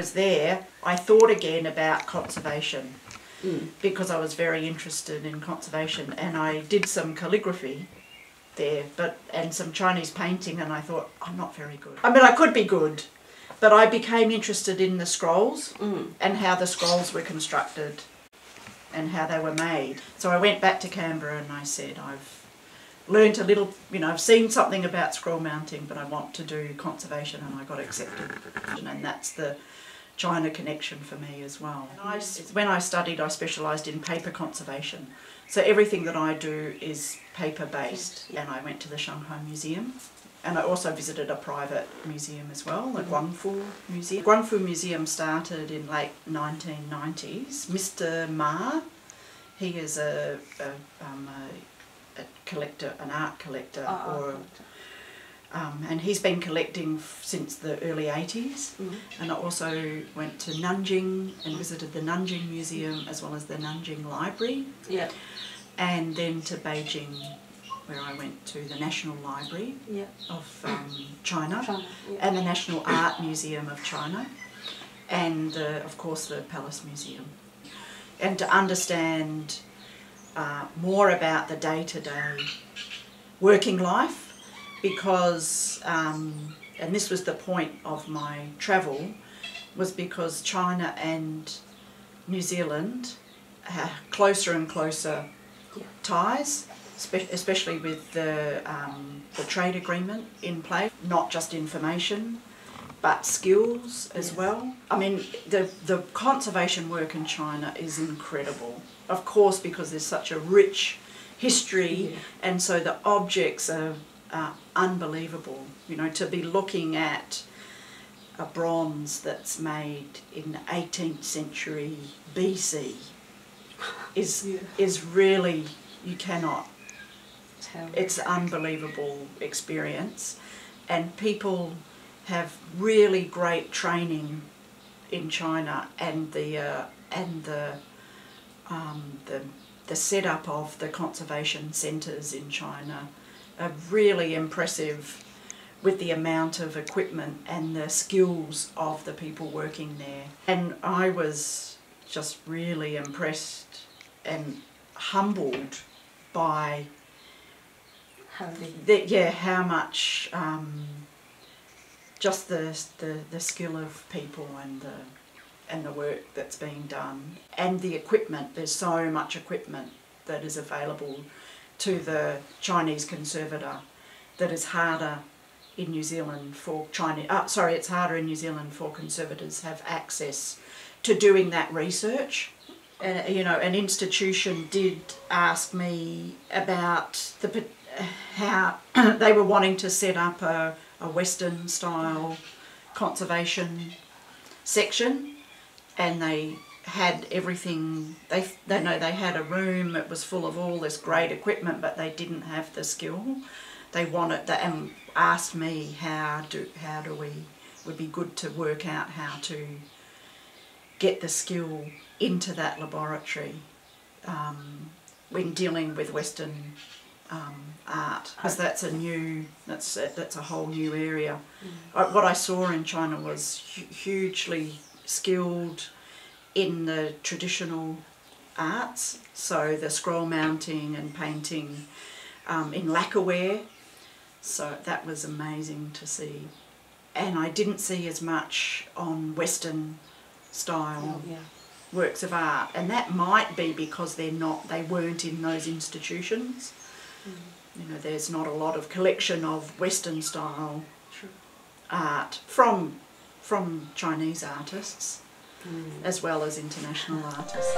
was there, I thought again about conservation because I was very interested in conservation, and I did some calligraphy there, and some Chinese painting, and I thought, I'm not very good. I mean, I could be good, but I became interested in the scrolls and how the scrolls were constructed and how they were made. So I went back to Canberra and I said, I've learnt a little, I've seen something about scroll mounting, but I want to do conservation, and I got accepted. And that's the China connection for me as well. When I studied, I specialised in paper conservation. So everything that I do is paper-based. And I went to the Shanghai Museum, and I also visited a private museum as well, the Guangfu Museum. The Guangfu Museum started in late 1990s. Mr. Ma, he is a collector, an art collector, and he's been collecting since the early 80s. And I also went to Nanjing and visited the Nanjing Museum as well as the Nanjing Library. And then to Beijing, where I went to the National Library of China and the National Art Museum of China, and of course the Palace Museum. And to understand more about the day-to-day working life, because, and this was the point of my travel, was because China and New Zealand have closer and closer ties, especially with the trade agreement in place. Not just information, but skills as well. I mean, the conservation work in China is incredible. Of course, because there's such a rich history, and so the objects are unbelievable. To be looking at a bronze that's made in the 18th century BC is really, you cannot. It's an unbelievable experience, and people have really great training in China, and the setup of the conservation centres in China are really impressive, with the amount of equipment and the skills of the people working there. And I was just really impressed and humbled by how much just the skill of people and the work that's being done, and the equipment. There's so much equipment that is available to the Chinese conservator that is harder in New Zealand for it's harder in New Zealand for conservators have access to doing that research. An institution did ask me about how they were wanting to set up a Western style conservation section, and they had everything. They had a room that was full of all this great equipment, but they didn't have the skill. They wanted that, and asked me would be good to work out how to get the skill into that laboratory when dealing with Western art, because that's a whole new area. What I saw in China was hugely skilled in the traditional arts, so the scroll mounting and painting in lacquerware. So that was amazing to see. And I didn't see as much on Western style works of art, and that might be because they weren't in those institutions. There's not a lot of collection of Western style art from Chinese artists as well as international artists.